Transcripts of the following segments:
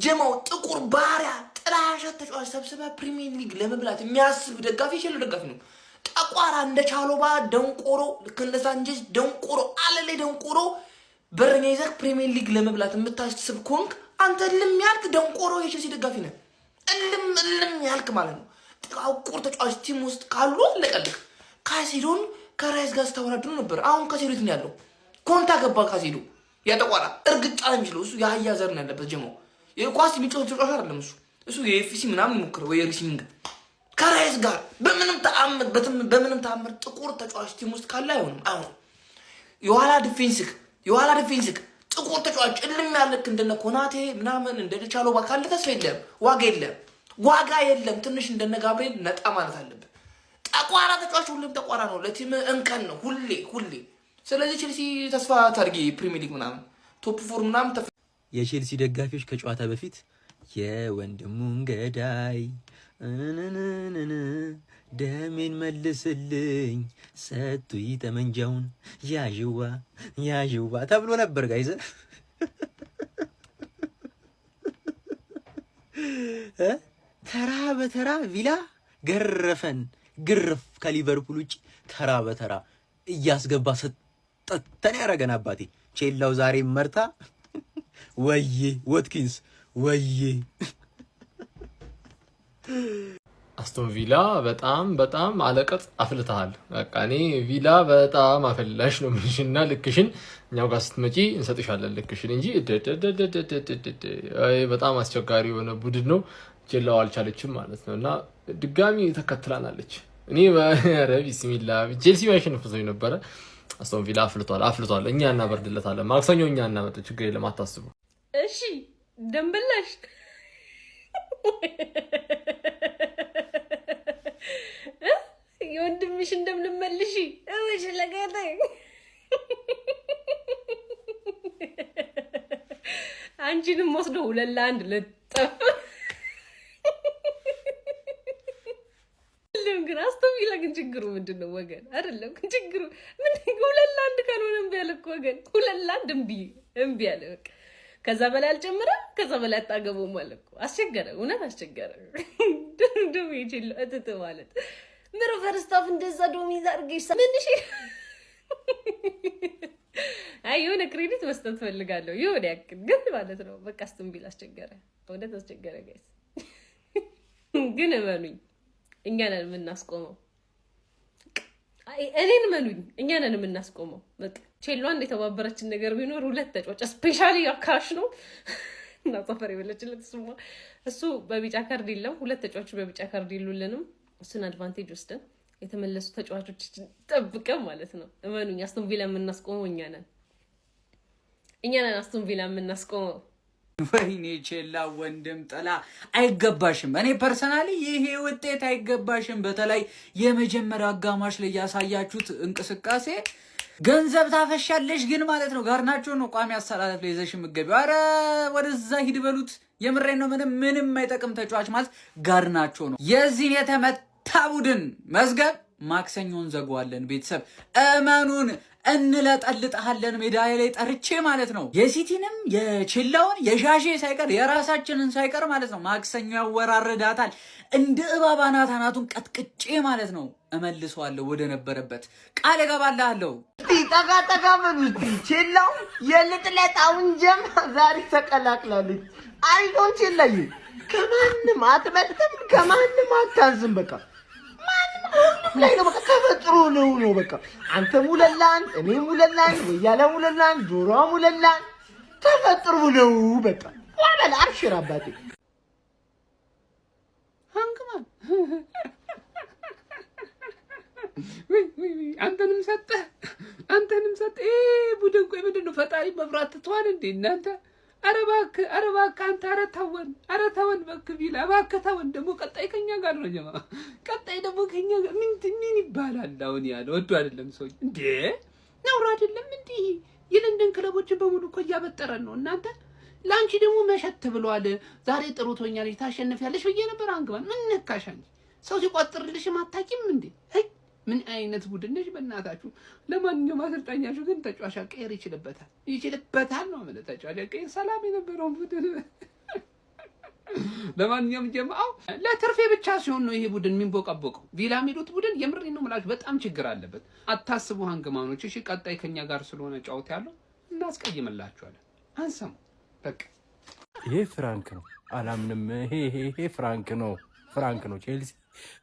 ጀማው ጥቁር ባሪያ ጥላሸት ተጫዋች ሰብስበ ፕሪሚየር ሊግ ለመብላት የሚያስብ ደጋፊ ሸለ ደጋፊ ነው። ጠቋራ እንደ ቻሎባ ደንቆሮ ለከንደ ሳንቼዝ ደንቆሮ አለለ ደንቆሮ በረኛ ይዘህ ፕሪሚየር ሊግ ለመብላት የምታስብ ኮንክ አንተ ልም ያልክ ደንቆሮ የቼልሲ ደጋፊ ነህ። ልም ያልክ ማለት ነው። ጥቁር ተጫዋች ቲም ውስጥ ካሉ አለቀልክ። ካሲዶን ከራይስ ጋር ተወራድሮ ነበር። አሁን ካሲዶ የት ነው ያለው? ኮንታ ገባ ካሲዶ ያጠቋራ እርግጫ ነው የሚችለው እሱ የአህያ ዘር ነው ያለበት ጀማው የኳስ የሚጮህ ተጫዋች አይደለም እሱ የኤፍሲ ምናምን ሞክረ ወይ ሪሲንግ ከራይስ ጋር በምንም ተአምር ጥቁር ተጫዋች ቲም ውስጥ ካለ አይሆንም። የኋላ ዲፌንስክ ጥቁር ተጫዋች እልም ያለክ እንደነ ኮናቴ ምናምን እንደ ቻሎባ ካለ ተስፋ የለም፣ ዋጋ የለም። ትንሽ እንደነ ጋብሪኤል ነጣ ማለት አለበት። ጠቋራ ተጫዋች ሁሉም ጠቋራ ነው፣ ለቲም እንከን ነው ሁሌ። ስለዚህ ቼልሲ ተስፋ ታርጊ ፕሪሚየር ሊግ ምናምን ቶፕ 4 ምናምን የቼልሲ ደጋፊዎች ከጨዋታ በፊት የወንድሙን ገዳይ ደሜን መልስልኝ ሰጡኝ ጠመንጃውን ያዥዋ ተብሎ ነበር ጋይዘ ተራ በተራ ቪላ ገረፈን ግርፍ ከሊቨርፑል ውጪ ተራ በተራ እያስገባ ሰጠተን ያረገን አባቴ ቼላው ዛሬ መርታ ወዬ ወትኪንስ ወዬ አስቶን ቪላ በጣም አለቀጥ አፍልተሃል። በቃ እኔ ቪላ በጣም አፈላሽ ነው ምንሽና ልክሽን እኛው ጋር ስትመጪ እንሰጥሻለን ልክሽን እንጂ በጣም አስቸጋሪ የሆነ ቡድን ነው። ቼላው አልቻለችም ማለት ነውና ድጋሚ ተከትላናለች። እኔ ኧረ ቢስሚላ ቼልሲ ባይሸንፍ ነው ነበረ። አስቶን ቪላ አፍልቷል። እኛ እናበርድለታለን። ማክሰኞ እኛ እናመጣ ችግር የለም አታስቡ። እሺ ደምበላሽ የወንድምሽ እንደምንመልሽ እሺ ለጋታ አንቺንም ወስዶ 2-1 ልጠፍ ግን አስቶን ቪላ ግን ችግሩ ምንድነው ወገን? አይደለም ችግሩ ምን 2-1 ካልሆነ እምቢ አለ እኮ ወገን 2-1 እምቢ አለ በቃ ከዛ በላይ አልጨምረም ከዛ በላይ አጣገበው ማለት እኮ አስቸገረ። እውነት አስቸገረ። ደም ይችላል እጥጥ ማለት ምሮ ፈርስታፍ እንደዛ ዶሚዛ አርገሽ ምንሽ የሆነ ክሬዲት መስጠት ፈልጋለሁ የሆነ ያክል ግን ማለት ነው። በቃ አስቶን ቪላ አስቸገረ፣ እውነት አስቸገረ ጋይስ። ግን እመኑኝ እኛ ነን የምናስቆመው። እኔን እመኑኝ እኛ ነን የምናስቆመው። በቃ ቼልዋን የተባበረችን ነገር ቢኖር 2 ተጫዋች ስፔሻሊ አካሽ ነው እና ሰፈር ይበለችለት እሱ በቢጫ ካርድ የለም። 2 ተጫዋቾች በቢጫ ካርድ ይሉልንም እሱን አድቫንቴጅ ወስደን የተመለሱ ተጫዋቾችን ጠብቀን ማለት ነው። እመኑኝ አስቶን ቪላ የምናስቆመው እኛ ነን አስቶን ቪላ የምናስቆመው። ወይኔ ቼላ ወንድም ጥላ አይገባሽም። እኔ ፐርሰናሊ ይሄ ውጤት አይገባሽም። በተለይ የመጀመሪያው አጋማሽ ላይ ያሳያችሁት እንቅስቃሴ ገንዘብ ታፈሻለሽ ግን ማለት ነው። ጋርናቾ ነው ቋሚ አሰላለፍ ላይ ይዘሽ የምትገቢው። አረ ወደዛ ሂድ በሉት። የምሬን ነው። ምንም አይጠቅም ተጫዋች ማለት ጋርናቾ ነው። የዚህን የተመታ ቡድን መዝገብ ማክሰኞን ዘጓለን። ቤተሰብ እመኑን እንለጠልጣለን ሜዳ ላይ ጠርቼ ማለት ነው። የሲቲንም የቼላውን የሻሼ ሳይቀር የራሳችንን ሳይቀር ማለት ነው። ማክሰኞ ያወራረዳታል እንደ እባብ አናቱን ቀጥቅጬ ማለት ነው። እመልሰዋለሁ ወደ ነበረበት ቃል እገባላለሁ። ጠጋ በሉት። ቼላው የልጥለጣውን ጀም ዛሬ ተቀላቅላለች። አይዶን ቼላዩ ከማንም አትበልጥም፣ ከማንም አታንስም። በቃ ላይ ነው በቃ ተፈጥሮ ነው በቃ አንተም 2-1 እኔም 2-1 ወያለም 2-1 ጆሮም 2-1 ተፈጥሮ ነው በቃ ዋላ አብሽር አባቴ አንከማ አንተንም ሰጠ ቡድን ቆይ ምንድን ነው ፈጣሪ መብራት ተዋን እንዴ እናንተ? ኧረ እባክህ አንተ ኧረ ተወን እባክህ ቪላ እባክህ ተወን። ደግሞ ቀጣይ ከኛ ጋር ነው ጀማ። ቀጣይ ደግሞ ከኛ ጋር ምን ይባላል? አሁን ያለው ወዶ አይደለም ሰው እንዴ ነውር አይደለም እንዴ? የለንደን ክለቦችን በሙሉ እኮ እያበጠረን ነው እናንተ። ላንቺ ደግሞ መሸት ብሏል። ዛሬ ጥሩቶኛል ታሸንፊያለሽ ብዬ ነበር። አንግባን ምን ነካሽ አንቺ? ሰው ሲቆጥርልሽ ማታቂም እንዴ? ምን አይነት ቡድን ነሽ በእናታችሁ? ለማንኛውም አሰልጣኛችሁ ግን ተጫዋች ቀይር ይችልበታል ነው ማለት ተጫዋች ቀይር ሰላም የነበረው ቡድን ለማንኛውም ጀማው ለትርፌ ብቻ ሲሆን ነው ይሄ ቡድን የሚንቦቀቦቀው። ቪላ የሚሉት ቡድን የምሬ ነው የምላችሁ በጣም ችግር አለበት። አታስቡ ሃንግማኖች። እሺ ቀጣይ ከኛ ጋር ስለሆነ ጫውት ያለው እናስቀይምላችኋለን። አንሰሙ በቃ ይሄ ፍራንክ ነው አላምንም። ይሄ ፍራንክ ነው ቼልሲ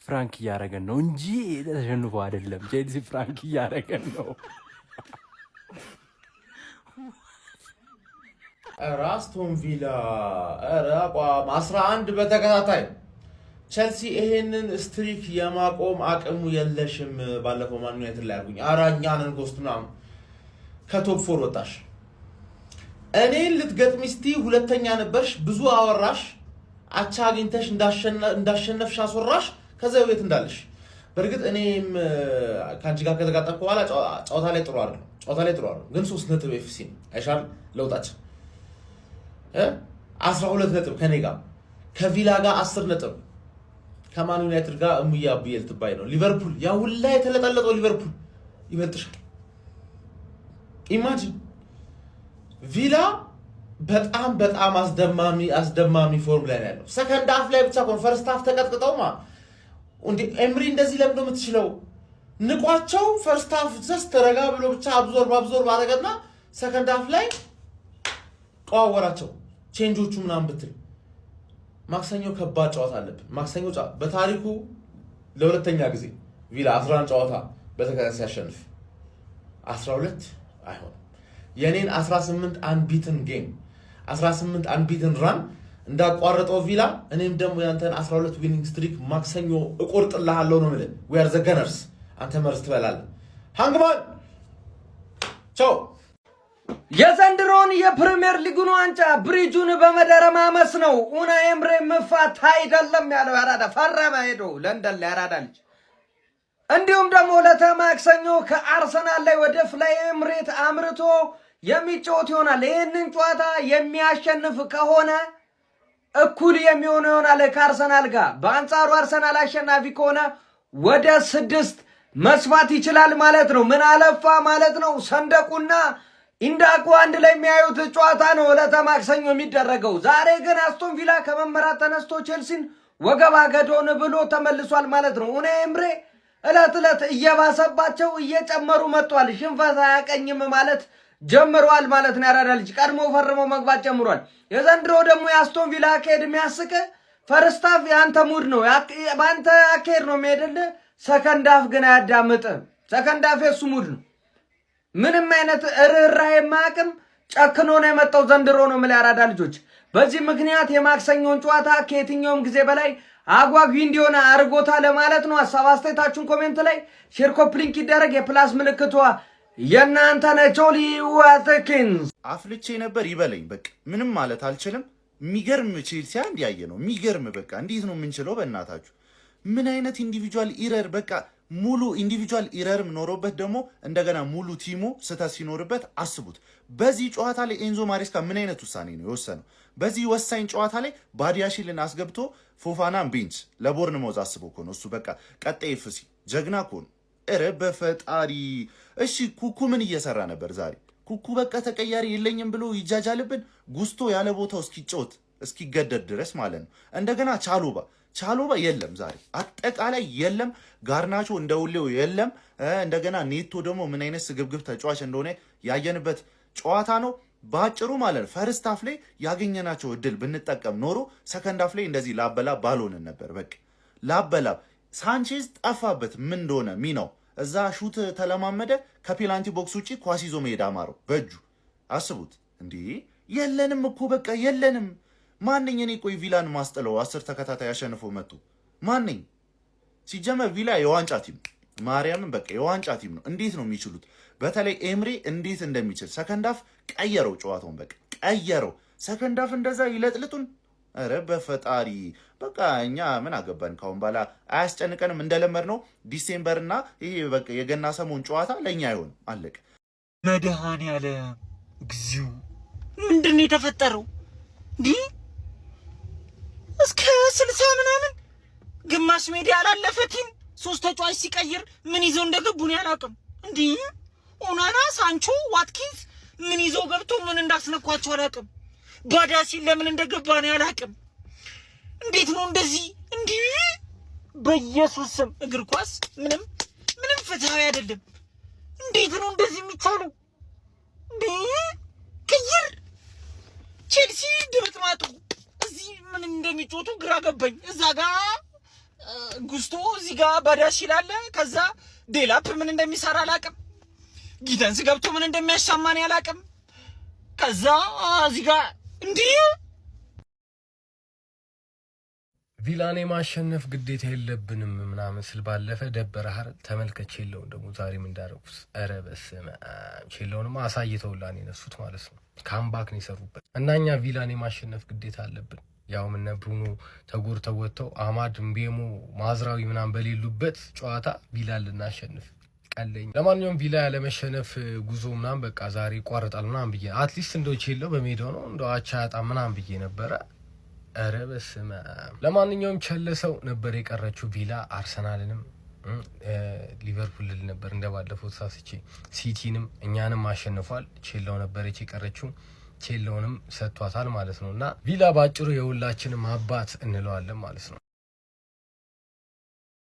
ፍራንክ እያደረገን ነው እንጂ ተሸንፎ አይደለም። ቼልሲ ፍራንክ እያደረገን ነው። አስቶን ቪላ አቋም 11 በተከታታይ ቼልሲ ይሄንን ስትሪክ የማቆም አቅሙ የለሽም። ባለፈው ማን ዩናይትድ ላይ አርጉኝ አራኛንን ጎስቱና ከቶፕ 4 ወጣሽ። እኔን ልትገጥሚ እስቲ ሁለተኛ ነበርሽ፣ ብዙ አወራሽ፣ አቻ አግኝተሽ እንዳሸነፍሽ አስወራሽ፣ ከዛ ቤት እንዳለሽ። በርግጥ እኔም ካንቺ ጋር ከተጋጠምኩ በኋላ ጨዋታ ላይ ጥሩ አይደለም፣ ግን 3 ነጥብ ኤፍሲ አይሻል ለውጣችን 12 ነጥብ ከኔ ጋር ከቪላ ጋር 10 ነጥብ ከማን ዩናይትድ ጋር እሙያ ብየል ትባይ ነው። ሊቨርፑል ያ ሁላ የተለጠለጠው ሊቨርፑል ይበልጥሻል። ኢማጂን ቪላ በጣም አስደማሚ ፎርም ላይ ነው ያለው። ሰከንድ ሃፍ ላይ ብቻ ፈርስት ሃፍ ተቀጥቅጠውማ እንዴ ኤምሪ እንደዚህ ለምዶ የምትችለው ንቋቸው። ፈርስት ሃፍ ጀስት ረጋ ብሎ ብቻ አብዞርብ አደረገና ሰከንድ ሃፍ ላይ ቀዋወራቸው ቼንጆቹ ምናምን ብትል። ማክሰኞ ከባድ ጨዋታ አለብን። ማክሰኞ በታሪኩ ለሁለተኛ ጊዜ ቪላ 11 ጨዋታ በተከታታይ ሲያሸንፍ 12 አይሆንም። የኔን 18 አንቢትን ጌም 18 አንቢትን ራን እንዳቋረጠው ቪላ እኔም ደግሞ ያንተን 12 ዊኒንግ ስትሪክ ማክሰኞ እቆርጥልሃለሁ ነው ማለት። we are the gunners አንተ መርዝ ትበላለህ። ሃንግማን ቻው። የዘንድሮን የፕሪሚየር ሊጉን ዋንጫ ብሪጁን በመደረማመስ ነው ኡናይ ኤምሬ መፋት አይደለም ያለው። ያራዳ ፈረመ ሄዶ ለንደን ላይ ያራዳ ልጅ። እንዲሁም ደግሞ ለተማክሰኞ ከአርሰናል ላይ ወደ ፍላይ ኤምሬት አምርቶ የሚጫወት ይሆናል። ይህንን ጨዋታ የሚያሸንፍ ከሆነ እኩል የሚሆነው ይሆናል ከአርሰናል ጋር። በአንጻሩ አርሰናል አሸናፊ ከሆነ ወደ 6 መስፋት ይችላል ማለት ነው። ምን አለፋ ማለት ነው። ሰንደቁና ኢንዳኩ አንድ ላይ የሚያዩት ጨዋታ ነው ለተማክሰኞ የሚደረገው። ዛሬ ግን አስቶን ቪላ ከመመራት ተነስቶ ቼልሲን ወገባ ገዶን ብሎ ተመልሷል ማለት ነው። ኡናይ ኤምሬ እለት እየባሰባቸው እየጨመሩ መጥቷል። ሽንፈት አያቀኝም ማለት ጀምሯል ማለት ነው። ያራዳ ልጅ ቀድሞ ፈርሞ መግባት ጀምሯል። የዘንድሮ ደግሞ የአስቶን ቪላ አካሄድ የሚያስቅ ፈርስት ሃፍ የአንተ ሙድ ነው፣ በአንተ አካሄድ ነው የሚሄድልህ። ሰከንድ ሃፍ ግን አያዳምጥም። ሰከንድ ሃፍ የሱ ሙድ ነው። ምንም አይነት ርህራሄ የማያውቅም ጨክኖ ነው የመጣው ዘንድሮ ነው የምልህ ያራዳ ልጆች። በዚህ ምክንያት የማክሰኞን ጨዋታ ከየትኛውም ጊዜ በላይ አጓጊ እንዲሆነ አርጎታ ለማለት ነው። ሀሳብ አስተያየታችሁን ኮሜንት ላይ ሼር፣ ኮፒ ሊንክ ይደረግ። የፕላስ ምልክቷ የእናንተ ነች። ጆሊ ዋትኪንስ አፍልቼ ነበር ይበለኝ። በቃ ምንም ማለት አልችልም። የሚገርም ቼልሲ አንድ ያየ ነው። የሚገርም በቃ እንዴት ነው የምንችለው? በእናታችሁ ምን አይነት ኢንዲቪጁዋል ኢረር በቃ ሙሉ ኢንዲቪጁዋል ኢረርም ኖሮበት ደግሞ እንደገና ሙሉ ቲሙ ስህተት ሲኖርበት አስቡት። በዚህ ጨዋታ ላይ ኤንዞ ማሬስካ ምን አይነት ውሳኔ ነው የወሰነው? በዚህ ወሳኝ ጨዋታ ላይ ባዲያሺልን አስገብቶ ፎፋናን ቤንች ለቦርንማውዝ አስቦ እኮ ነው እሱ። በቃ ቀጣይ ኤፍሲ ጀግና እኮ ነው። ኧረ በፈጣሪ እሺ። ኩኩ ምን እየሰራ ነበር ዛሬ? ኩኩ በቃ ተቀያሪ የለኝም ብሎ ይጃጃልብን። ጉስቶ ያለ ቦታው እስኪጫወት እስኪገደድ ድረስ ማለት ነው። እንደገና ቻሎባ የለም ዛሬ አጠቃላይ የለም። ጋርናቾ እንደውሌው የለም። እንደገና ኔቶ ደግሞ ምን አይነት ስግብግብ ተጫዋች እንደሆነ ያየንበት ጨዋታ ነው ባጭሩ ማለት ነው። ፈርስት ሃፍ ላይ ያገኘናቸው እድል ብንጠቀም ኖሮ ሰከንድ ሃፍ ላይ እንደዚህ ላበላብ ባልሆንን ነበር። በቃ ላበላብ ሳንቼዝ ጠፋበት። ምን እንደሆነ ሚናው እዛ ሹት ተለማመደ። ከፔናልቲ ቦክስ ውጪ ኳስ ይዞ መሄድ አማረው በእጁ። አስቡት እንዲህ የለንም እኮ በቃ የለንም። ማንኝ እኔ ቆይ ቪላን ማስጠለው 10 ተከታታይ አሸንፎ መጥቶ ማንኝ? ሲጀመር ቪላ የዋንጫ ቲም ማርያምን በቃ የዋንጫ ቲም ነው። እንዴት ነው የሚችሉት? በተለይ ኤምሬ እንዴት እንደሚችል ሰከንድ ሃፍ ቀየረው ጨዋታውን። በቃ ቀየረው። ሰከንድ ሃፍ እንደዛ ይለጥልጡን። ኧረ በፈጣሪ በቃ እኛ ምን አገባን? ካሁን በኋላ አያስጨንቀንም። እንደለመድ ነው ዲሴምበርና ይሄ በቃ የገና ሰሞን ጨዋታ ለኛ አይሆንም። አለቀ። መድኃኔዓለም እግዚኦ ምንድን ነው የተፈጠረው? እንዲህ እስከ 60 ምናምን ግማሽ ሜዳ ያላለፈ ቲም ሶስት ተጫዋች ሲቀይር ምን ይዘው እንደገቡ ነው ያላቅም። እንዴ ኦናና፣ ሳንቾ፣ ዋትኪንስ ምን ይዘው ገብቶ ምን እንዳስነኳቸው አላቅም። ባዳሲን ለምን እንደገባ ነው ያላቅም። እንዴት ነው እንደዚህ? እንዴ በኢየሱስ ስም እግር ኳስ ምንም ፍትሃዊ አይደለም። እንዴት ነው እንደዚህ የሚቻለው? እንዴ ቀይር ቼልሲ ድምጥማጡ እዚህ ምን እንደሚጮቱ ግራ ገባኝ። እዛ ጋር ጉስቶ እዚህ ጋር ባዳሽ ይላል። ከዛ ዴላፕ ምን እንደሚሰራ አላቅም። ጊተንስ ገብቶ ምን እንደሚያሻማን ያላቅም። ከዛ እዚህ ጋር እንዴ ቪላኔ ማሸነፍ ግዴታ የለብንም ምናምን ስል ባለፈ ደበረህ አይደል? ተመልከች የለውን ደግሞ ዛሬም እንዳደረጉት። ኧረ በስመ አብ ቼለውንማ አሳይተውላን የነሱት ማለት ነው። ካምባክ ነው የሰሩበት እና እኛ ቪላኔ ማሸነፍ ግዴታ አለብን። ያው ምነ ብሩኖ ተጎድተው ወጥተው አማድ ምቤሞ ማዝራዊ ምናምን በሌሉበት ጨዋታ ቪላ ልናሸንፍ ቀለኝ። ለማንኛውም ቪላ ያለመሸነፍ ጉዞ ምናምን በቃ ዛሬ ይቋረጣል ምናምን ብዬ አትሊስት እንደው ቼለው በሜዳው ነው እንደው አቻ ያጣ ምናምን ብዬ ነበረ። ኧረ በስመ አብ። ለማንኛውም ቸለሰው ነበር የቀረችው ቪላ አርሰናልንም ሊቨርፑል ነበር እንደባለፈው ተሳስቼ ሲቲንም እኛንም አሸንፏል። ቼለው ነበረች የቀረችው ቼለውንም ሰጥቷታል ማለት ነው። እና ቪላ ባጭሩ የሁላችንም አባት እንለዋለን ማለት ነው።